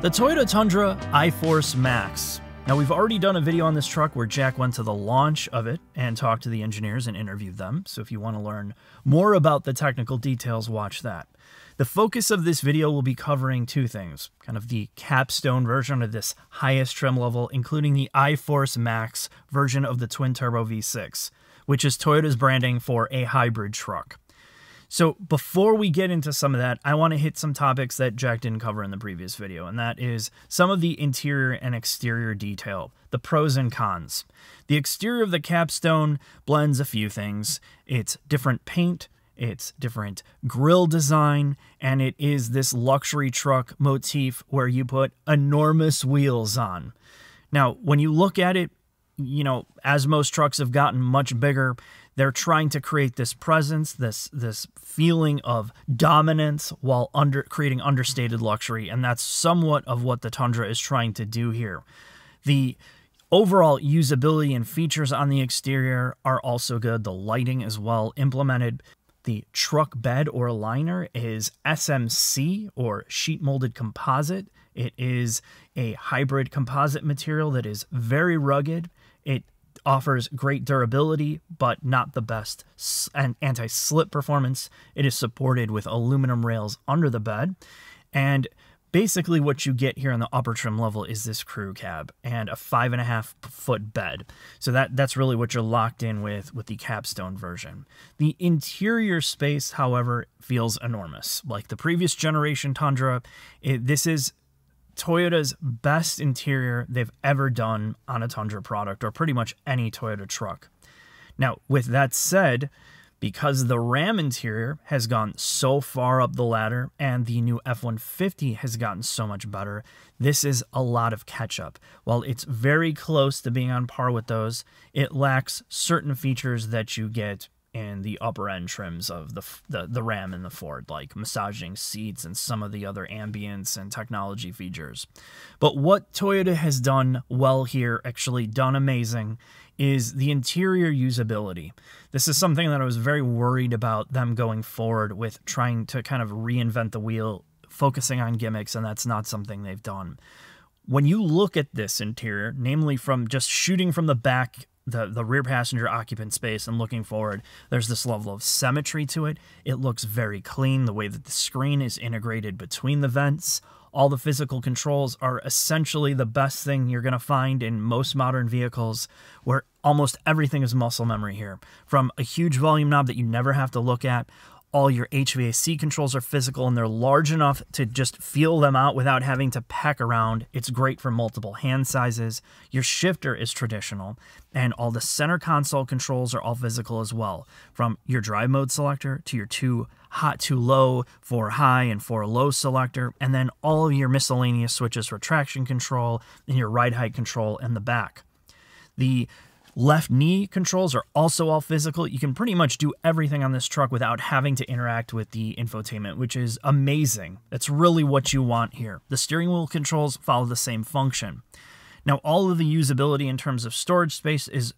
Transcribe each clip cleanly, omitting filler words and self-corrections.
The Toyota Tundra iForce Max. Now, we've already done a video on this truck where Jack went to the launch of it and talked to the engineers and interviewed them. So if you want to learn more about the technical details, watch that. The focus of this video will be covering two things, kind of the capstone version of this highest trim level, including the iForce Max version of the twin-turbo V6, which is Toyota's branding for a hybrid truck. So before we get into some of that, I want to hit some topics that Jack didn't cover in the previous video, and that is some of the interior and exterior detail, the pros and cons. The exterior of the capstone blends a few things. It's different paint, it's different grille design, and it is this luxury truck motif where you put enormous wheels on. Now, when you look at it, you know, as most trucks have gotten much bigger, they're trying to create this presence, this feeling of dominance while creating understated luxury, and that's somewhat of what the Tundra is trying to do here. The overall usability and features on the exterior are also good. The lighting is well implemented. The truck bed or liner is SMC, or sheet molded composite. It is a hybrid composite material that is very rugged. It offers great durability, but not the best anti-slip performance. It is supported with aluminum rails under the bed. And basically what you get here in the upper trim level is this crew cab and a 5.5-foot bed. So that's really what you're locked in with the capstone version. The interior space, however, feels enormous. Like the previous generation Tundra, this is Toyota's best interior they've ever done on a Tundra product, or pretty much any Toyota truck. Now, with that said, because the Ram interior has gone so far up the ladder and the new F150 has gotten so much better, this is a lot of catch-up. While it's very close to being on par with those, it lacks certain features that you get in the upper end trims of the Ram and the Ford, like massaging seats and some of the other ambience and technology features. But what Toyota has done well here, actually done amazing, is the interior usability. This is something that I was very worried about them going forward with, trying to kind of reinvent the wheel, focusing on gimmicks, and that's not something they've done. When you look at this interior, namely from just shooting from the back, the rear passenger occupant space, and looking forward, there's this level of symmetry to it. It looks very clean, the way that the screen is integrated between the vents. All the physical controls are essentially the best thing you're going to find in most modern vehicles, where almost everything is muscle memory here. From a huge volume knob that you never have to look at, all your HVAC controls are physical, and they're large enough to just feel them out without having to pack around. It's great for multiple hand sizes. Your shifter is traditional, and all the center console controls are all physical as well. From your drive mode selector to your 2 hot, 2 low, 4 high, and 4 low selector, and then all of your miscellaneous switches for traction control and your ride height control in the back. The left knee controls are also all physical. You can pretty much do everything on this truck without having to interact with the infotainment, which is amazing. That's really what you want here. The steering wheel controls follow the same function. Now, all of the usability in terms of storage space is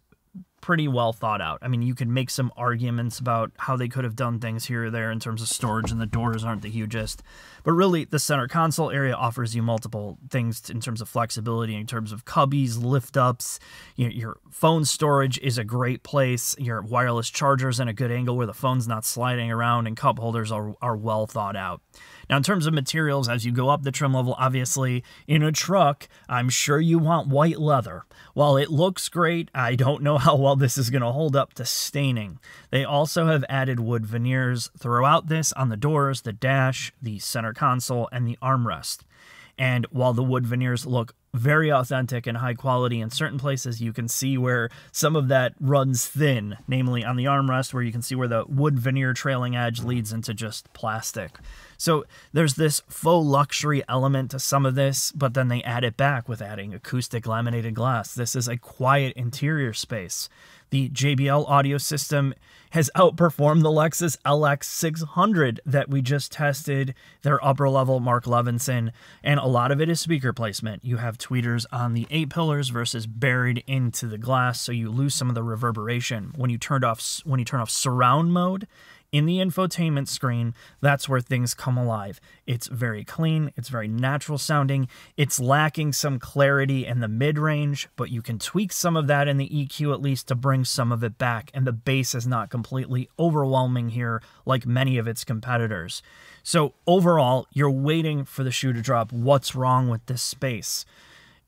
pretty well thought out. I mean, you could make some arguments about how they could have done things here or there in terms of storage, and the doors aren't the hugest. But really, the center console area offers you multiple things in terms of flexibility, in terms of cubbies, lift-ups. Your phone storage is a great place. Your wireless charger's in a good angle where the phone's not sliding around, and cup holders are well thought out. Now, in terms of materials, as you go up the trim level, obviously, in a truck, I'm sure you want white leather. While it looks great, I don't know how well this is going to hold up to staining. They also have added wood veneers throughout this on the doors, the dash, the center console, and the armrest. And while the wood veneers look very authentic and high quality in certain places, you can see where some of that runs thin, namely on the armrest, where you can see where the wood veneer trailing edge leads into just plastic. So there's this faux luxury element to some of this, but then they add it back with adding acoustic laminated glass. This is a quiet interior space. The JBL audio system has outperformed the Lexus LX600 that we just tested, their upper level Mark Levinson, and a lot of it is speaker placement. You have tweeters on the A-pillars versus buried into the glass, so you lose some of the reverberation. When you turn off surround mode, In the infotainment screen, that's where things come alive. It's very clean, it's very natural sounding, it's lacking some clarity in the mid-range, but you can tweak some of that in the EQ at least to bring some of it back, and the bass is not completely overwhelming here like many of its competitors. So overall, you're waiting for the shoe to drop. What's wrong with this space?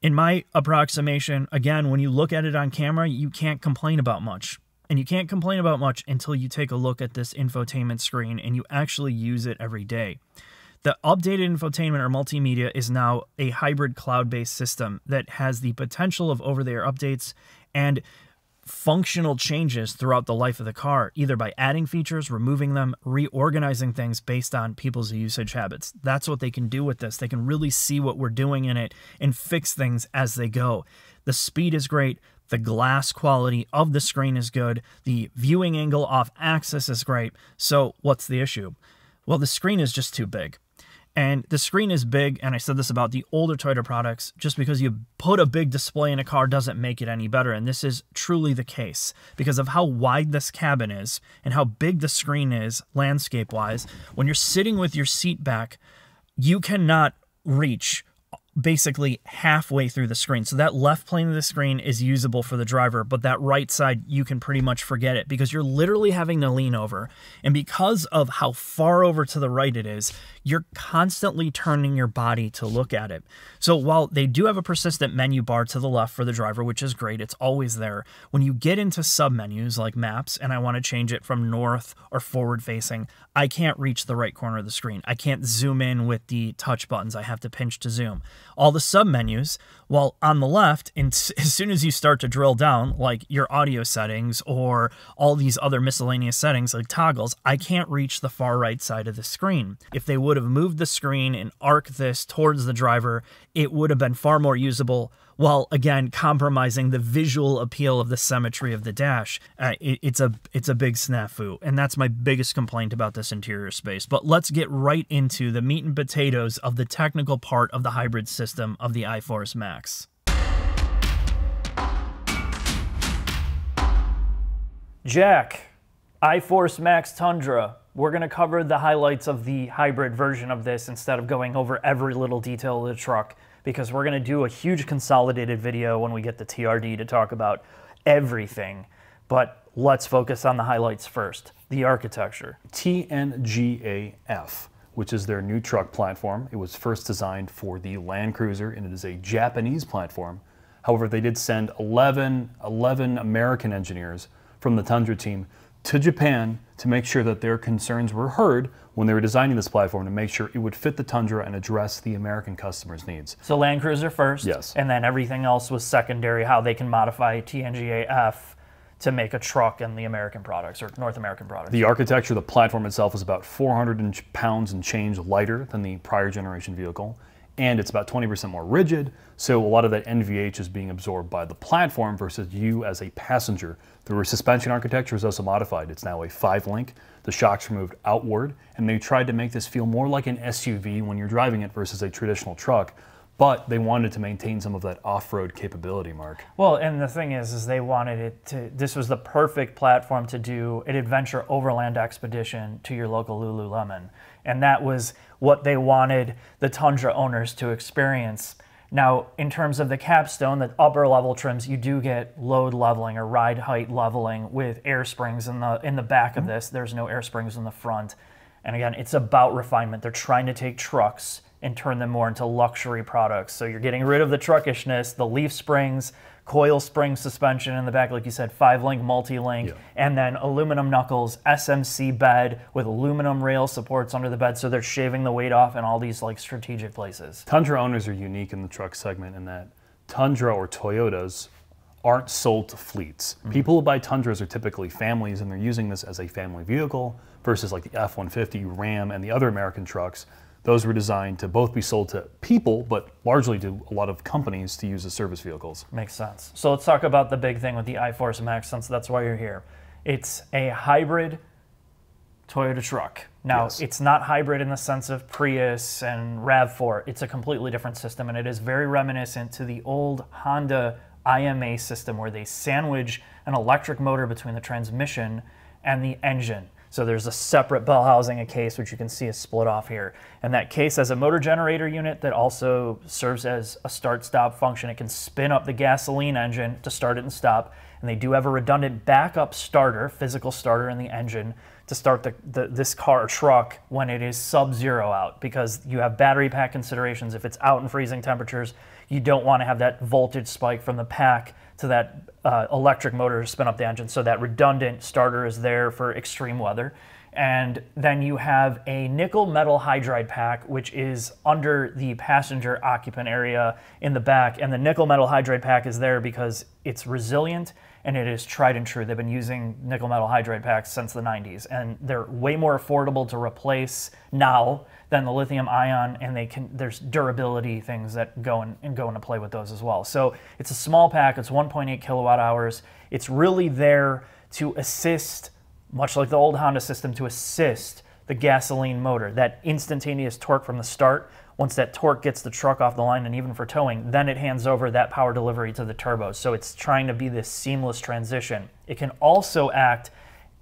In my approximation, again, when you look at it on camera, you can't complain about much. And you can't complain about much until you take a look at this infotainment screen and you actually use it every day. The updated infotainment or multimedia is now a hybrid cloud-based system that has the potential of over-the-air updates and functional changes throughout the life of the car, either by adding features, removing them, reorganizing things based on people's usage habits. That's what they can do with this. They can really see what we're doing in it and fix things as they go. The speed is great. The glass quality of the screen is good. The viewing angle off axis is great. So what's the issue? Well, the screen is just too big. And the screen is big, and I said this about the older Toyota products, just because you put a big display in a car doesn't make it any better. And this is truly the case because of how wide this cabin is and how big the screen is landscape-wise. When you're sitting with your seat back, you cannot reach basically halfway through the screen. So that left plane of the screen is usable for the driver, but that right side, you can pretty much forget it because you're literally having to lean over. And because of how far over to the right it is, you're constantly turning your body to look at it. So while they do have a persistent menu bar to the left for the driver, which is great, it's always there. When you get into sub-menus like maps and I want to change it from north or forward facing, I can't reach the right corner of the screen. I can't zoom in with the touch buttons. I have to pinch to zoom. All the sub-menus, while on the left, and as soon as you start to drill down, like your audio settings or all these other miscellaneous settings like toggles, I can't reach the far right side of the screen. If they would have moved the screen and arced this towards the driver, it would have been far more usable, while again compromising the visual appeal of the symmetry of the dash. It's a big snafu, and that's my biggest complaint about this interior space. But let's get right into the meat and potatoes of the technical part of the hybrid system of the iForce Max. Jack, iForce Max Tundra. We're going to cover the highlights of the hybrid version of this instead of going over every little detail of the truck, because we're going to do a huge consolidated video when we get the TRD to talk about everything. But let's focus on the highlights first. The architecture. TNGA-F, which is their new truck platform. It was first designed for the Land Cruiser, and it is a Japanese platform. However, they did send 11 American engineers from the Tundra team to Japan to make sure that their concerns were heard when they were designing this platform, to make sure it would fit the Tundra and address the American customers' needs. So Land Cruiser first, yes, and then everything else was secondary, how they can modify TNGA-F to make a truck in the American products or North American products. The architecture, the platform itself is about 400 pounds and change lighter than the prior generation vehicle, and it's about 20% more rigid, so a lot of that NVH is being absorbed by the platform versus you as a passenger. The rear suspension architecture is also modified. It's now a 5-link. The shocks removed outward, and they tried to make this feel more like an SUV when you're driving it versus a traditional truck, but they wanted to maintain some of that off-road capability, Mark. Well, and the thing is they wanted it to, this was the perfect platform to do an adventure overland expedition to your local Lululemon. And that was what they wanted the Tundra owners to experience. Now, in terms of the capstone, the upper level trims, you do get load leveling or ride height leveling with air springs in the back of this. There's no air springs in the front. And again, it's about refinement. They're trying to take trucks and turn them more into luxury products. So you're getting rid of the truckishness, the leaf springs, coil spring suspension in the back, like you said, 5-link, multi-link, and then aluminum knuckles, SMC bed with aluminum rail supports under the bed, so they're shaving the weight off in all these like strategic places. Tundra owners are unique in the truck segment in that Tundra or Toyotas aren't sold to fleets. People who buy Tundras are typically families, and they're using this as a family vehicle versus like the F-150, Ram, and the other American trucks. Those were designed to both be sold to people, but largely to a lot of companies to use as service vehicles. Makes sense. So let's talk about the big thing with the iForce Max, since that's why you're here. It's a hybrid Toyota truck. Now, it's not hybrid in the sense of Prius and RAV4. It's a completely different system, and it is very reminiscent to the old Honda IMA system where they sandwich an electric motor between the transmission and the engine. So there's a separate bell housing, a case, which you can see is split off here. And that case has a motor generator unit that also serves as a start-stop function. It can spin up the gasoline engine to start it and stop. And they do have a redundant backup starter, physical starter in the engine to start this car or truck when it is sub-zero out, because you have battery pack considerations. If it's out in freezing temperatures, you don't want to have that voltage spike from the pack to that electric motor to spin up the engine. So that redundant starter is there for extreme weather. And then you have a nickel metal hydride pack, which is under the passenger occupant area in the back. And the nickel metal hydride pack is there because it's resilient and it is tried and true. They've been using nickel metal hydride packs since the 90s, and they're way more affordable to replace now than the lithium ion, and there's durability things that go into play with those as well. So it's a small pack, it's 1.8 kilowatt hours. It's really there to assist, much like the old Honda system, to assist the gasoline motor, that instantaneous torque from the start. Once that torque gets the truck off the line, and even for towing, then it hands over that power delivery to the turbos. So it's trying to be this seamless transition. It can also act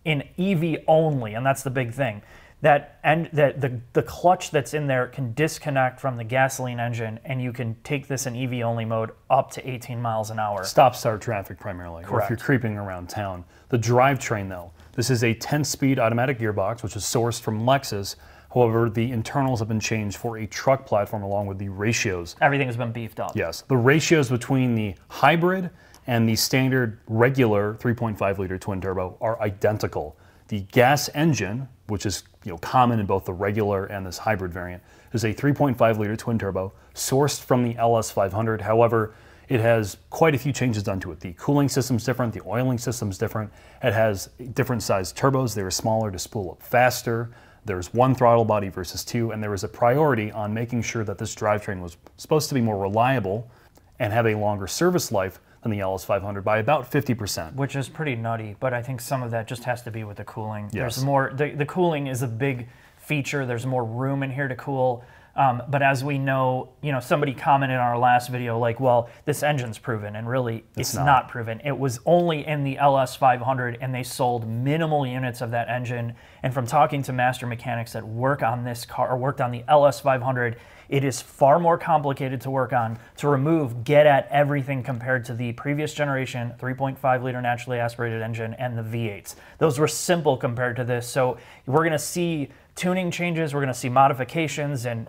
in EV only, and that's the big thing. The clutch that's in there can disconnect from the gasoline engine, and you can take this in EV only mode up to 18 miles an hour. Stop-start traffic primarily, Correct. or if you're creeping around town. The drivetrain, though, this is a 10-speed automatic gearbox, which is sourced from Lexus. However, the internals have been changed for a truck platform along with the ratios. Everything has been beefed up. Yes. The ratios between the hybrid and the standard regular 3.5-liter twin-turbo are identical. The gas engine, which is common in both the regular and this hybrid variant, is a 3.5-liter twin-turbo sourced from the LS500. However, it has quite a few changes done to it. The cooling system's different, the oiling system's different. It has different sized turbos. They are smaller to spool up faster. There's one throttle body versus two, and there was a priority on making sure that this drivetrain was supposed to be more reliable and have a longer service life than the LS500 by about 50%. Which is pretty nutty, but I think some of that just has to be with the cooling. Yes. There's more, the cooling is a big feature. There's more room in here to cool. But as we know, somebody commented in our last video, like, well, this engine's proven, and really it's not proven. It was only in the LS500, and they sold minimal units of that engine. And from talking to master mechanics that work on this car, or worked on the LS500, it is far more complicated to work on, to remove, get at everything compared to the previous generation 3.5-liter naturally aspirated engine and the V8s. Those were simple compared to this. So we're going to see tuning changes, we're going to see modifications, and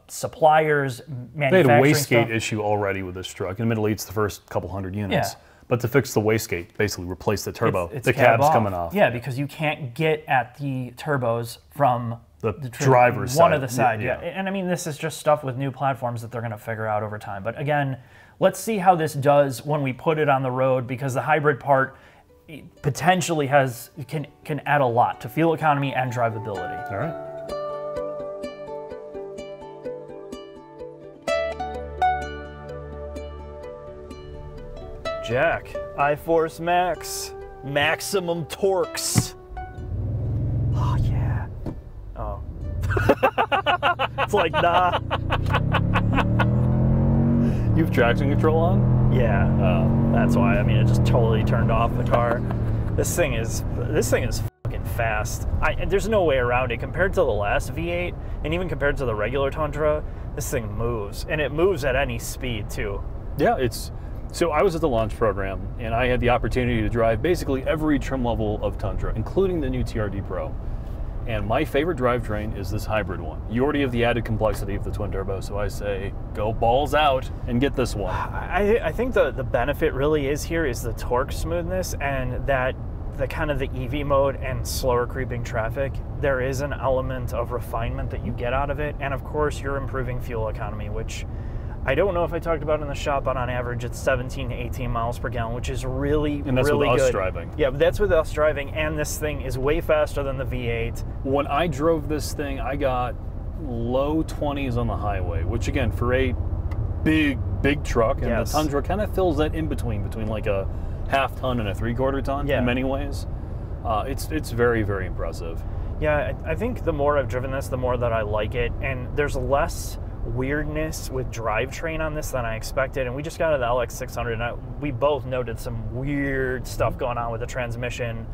suppliers, manufacturing. They had a wastegate issue already with this truck. Admittedly, it's the first couple hundred units. Yeah. But to fix the wastegate, basically replace the turbo, it's the cab's coming off. Yeah, because you can't get at the turbos from the driver's side. One of the side, yeah. And I mean, this is just stuff with new platforms that they're going to figure out over time. But again, let's see how this does when we put it on the road, because the hybrid part potentially can add a lot to fuel economy and drivability. All right. Jack, iForce Max, maximum torques. Oh yeah. Oh. It's like, nah. You have traction control on? Yeah. That's why. I mean, it just totally turned off the car. This thing is fucking fast. There's no way around it. Compared to the last V8, and even compared to the regular Tundra, this thing moves, and it moves at any speed too. Yeah, so I was at the launch program, and I had the opportunity to drive basically every trim level of Tundra, including the new TRD Pro. And my favorite drivetrain is this hybrid one. You already have the added complexity of the twin turbo, so I say go balls out and get this one. I think the benefit really is the torque smoothness, and that the kind of the EV mode and slower creeping traffic. There is an element of refinement that you get out of it, and of course you're improving fuel economy, which I don't know if I talked about in the shop, but on average it's 17 to 18 miles per gallon, which is really, and that's really with good. Us driving. Yeah, but that's with us driving, and this thing is way faster than the V8. When I drove this thing, I got low 20s on the highway, which again, for a big truck, and the Tundra kind of fills that in between like a half ton and a 3/4 ton in many ways. It's very, very impressive. Yeah, I think the more I've driven this, the more that I like it, and there's less weirdness with drivetrain on this than I expected. And we just got out of the LX600, and we both noted some weird stuff going on with the transmission.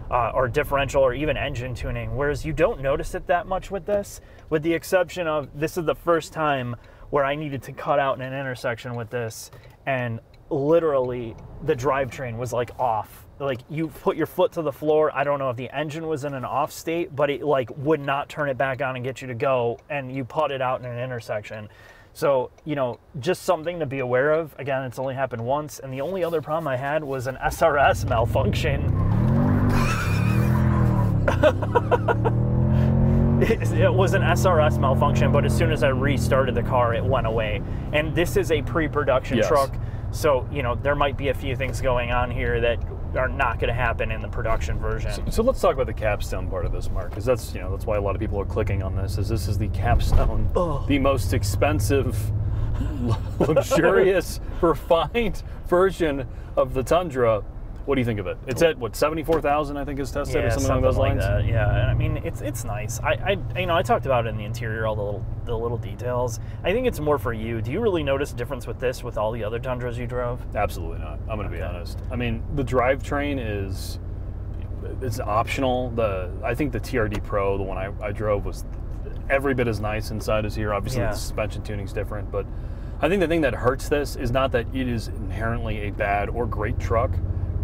or differential or even engine tuning, whereas you don't notice it that much with this, with the exception of this is the first time where I needed to cut out in an intersection with this, and literally the drivetrain was like off. Like you put your foot to the floor, I don't know if the engine was in an off state, but it like would not turn it back on and get you to go, and you putted out in an intersection. So, you know, just something to be aware of. Again, it's only happened once, and the only other problem I had was an SRS malfunction. It was an SRS malfunction, but as soon as I restarted the car, it went away. And this is a pre-production truck, so, you know, there might be a few things going on here that are not going to happen in the production version. So let's talk about the capstone part of this, Mark, because that's, you know, that's why a lot of people are clicking on this. Is this is the capstone, the most expensive, luxurious, refined version of the Tundra. What do you think of it? It's at what, 74,000, I think is tested, or something along those lines. Like that. Yeah, and I mean it's nice. I you know, I talked about it in the interior, all the little details. I think it's more for you. Do you really notice a difference with this with all the other Tundras you drove? Absolutely not. I'm going to be honest. I mean, the drivetrain it's optional. I think the TRD Pro, the one I drove, was every bit as nice inside as here. Obviously, the suspension tuning's different, but I think the thing that hurts this is not that it is inherently a bad or great truck,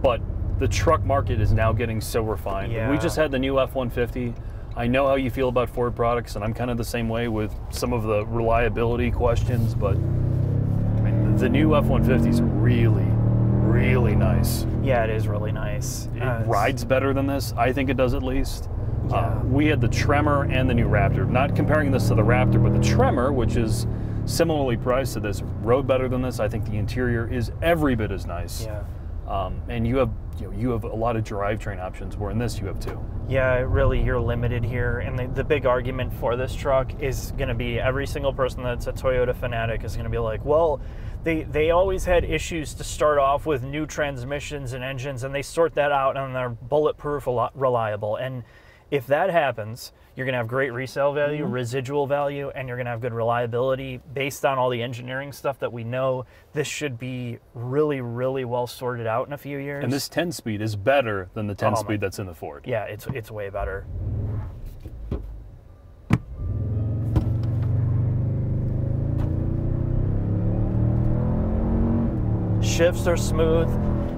but the truck market is now getting so refined. Yeah. We just had the new F-150. I know how you feel about Ford products, and I'm kind of the same way with some of the reliability questions, but I mean, the new F-150 is really, really nice. Yeah, it is really nice. It rides better than this. I think it does at least. Yeah. We had the Tremor and the new Raptor. Not comparing this to the Raptor, but the Tremor, which is similarly priced to this, rode better than this. I think the interior is every bit as nice. Yeah. And you have a lot of drivetrain options, where in this you have two. Yeah, really, you're limited here. And the big argument for this truck is going to be every single person that's a Toyota fanatic is going to be like, well, they always had issues to start off with new transmissions and engines, and they sort that out and they're bulletproof, reliable. And if that happens, you're going to have great resale value, residual value, and you're going to have good reliability. Based on all the engineering stuff that we know, this should be really, really well sorted out in a few years. And this 10-speed is better than the 10-speed that's in the Ford. Yeah, it's way better. Shifts are smooth.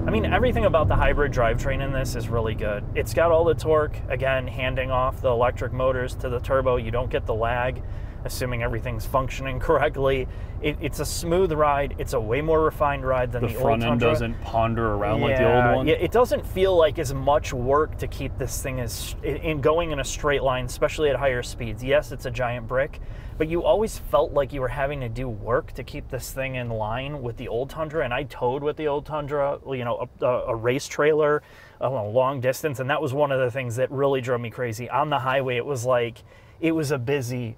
I mean, everything about the hybrid drivetrain in this is really good. It's got all the torque, again, handing off the electric motors to the turbo. You don't get the lag, assuming everything's functioning correctly. It's a smooth ride. It's a way more refined ride than the old Tundra. The front end doesn't ponder around like the old one. Yeah, it doesn't feel like as much work to keep this thing going in a straight line, especially at higher speeds. Yes, it's a giant brick, but you always felt like you were having to do work to keep this thing in line with the old Tundra. And I towed with the old Tundra, you know, a race trailer, a long distance, and that was one of the things that really drove me crazy. On the highway, it was like, it was a busy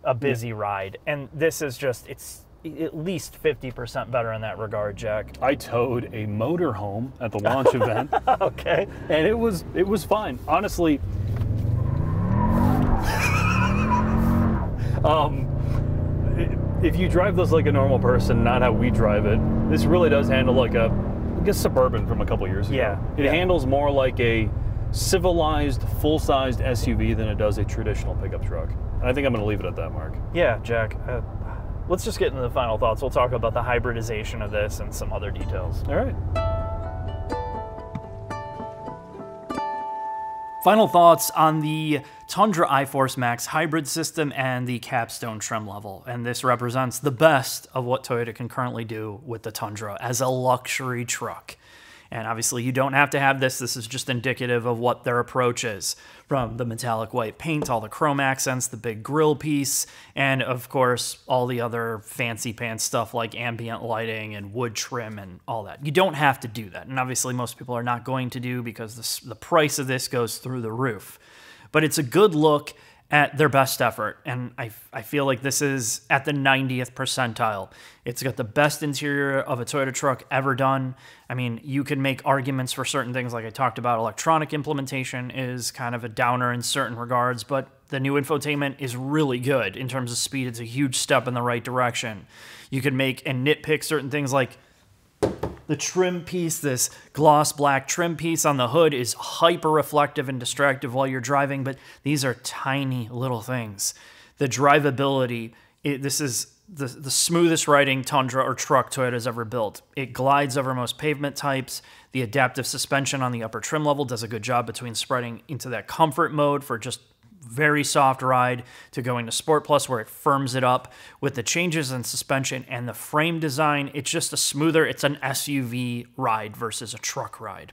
ride. And this is just, it's at least 50% better in that regard, Jack. I towed a motorhome at the launch event. Okay. And it was fine. Honestly, if you drive this like a normal person, not how we drive it, this really does handle like a, I guess, Suburban from a couple years ago. Yeah. It handles more like a civilized, full-sized SUV than it does a traditional pickup truck. And I think I'm going to leave it at that, Mark. Yeah, Jack. Let's just get into the final thoughts. We'll talk about the hybridization of this and some other details. All right. Final thoughts on the Tundra iForce Max hybrid system and the capstone trim level. And this represents the best of what Toyota can currently do with the Tundra as a luxury truck. And obviously you don't have to have this. This is just indicative of what their approach is. From the metallic white paint, all the chrome accents, the big grille piece, and of course, all the other fancy pants stuff like ambient lighting and wood trim and all that. You don't have to do that. And obviously most people are not going to do, because the price of this goes through the roof. But it's a good look at their best effort, and I feel like this is at the 90th percentile. It's got the best interior of a Toyota truck ever done. I mean, you can make arguments for certain things, like I talked about. Electronic implementation is kind of a downer in certain regards, but the new infotainment is really good in terms of speed. It's a huge step in the right direction. You can make and nitpick certain things like The trim piece, this gloss black trim piece on the hood, is hyper reflective and distractive while you're driving, but these are tiny little things. The drivability, this is the smoothest riding Tundra or truck Toyota's ever built. It glides over most pavement types. The adaptive suspension on the upper trim level does a good job between spreading into that comfort mode for just very soft ride to going to Sport Plus where it firms it up. With the changes in suspension and the frame design, it's just a smoother, it's an SUV ride versus a truck ride.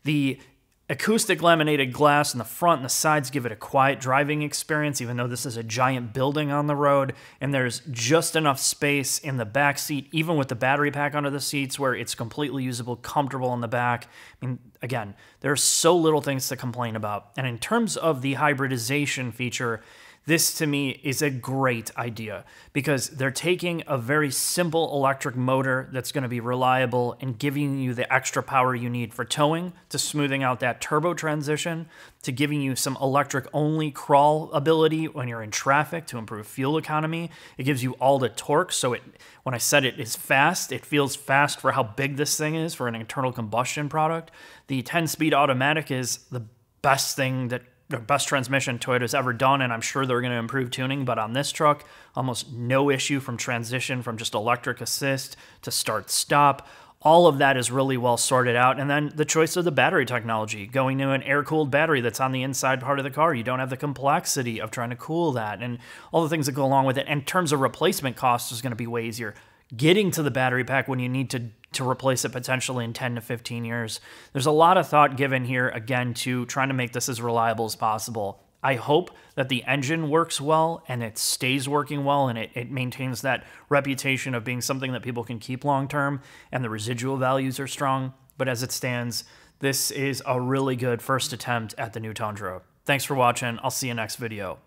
The acoustic laminated glass in the front and the sides give it a quiet driving experience, even though this is a giant building on the road, and there's just enough space in the back seat, even with the battery pack under the seats, where it's completely usable, comfortable in the back. I mean, again, there's so little things to complain about. And in terms of the hybridization feature, this to me is a great idea because they're taking a very simple electric motor that's going to be reliable and giving you the extra power you need for towing, to smoothing out that turbo transition, to giving you some electric only crawl ability when you're in traffic to improve fuel economy. It gives you all the torque. So when I said it is fast, it feels fast for how big this thing is for an internal combustion product. The 10-speed automatic is the best thing the best transmission Toyota's ever done, and I'm sure they're going to improve tuning, but on this truck, almost no issue from transition from just electric assist to start-stop. All of that is really well sorted out. And then the choice of the battery technology, going to an air-cooled battery that's on the inside part of the car. You don't have the complexity of trying to cool that and all the things that go along with it. In terms of replacement costs, is going to be way easier. Getting to the battery pack when you need to replace it potentially in 10 to 15 years. There's a lot of thought given here, again, to trying to make this as reliable as possible. I hope that the engine works well and it stays working well and it maintains that reputation of being something that people can keep long term and the residual values are strong. But as it stands, this is a really good first attempt at the new Tundra. Thanks for watching. I'll see you next video.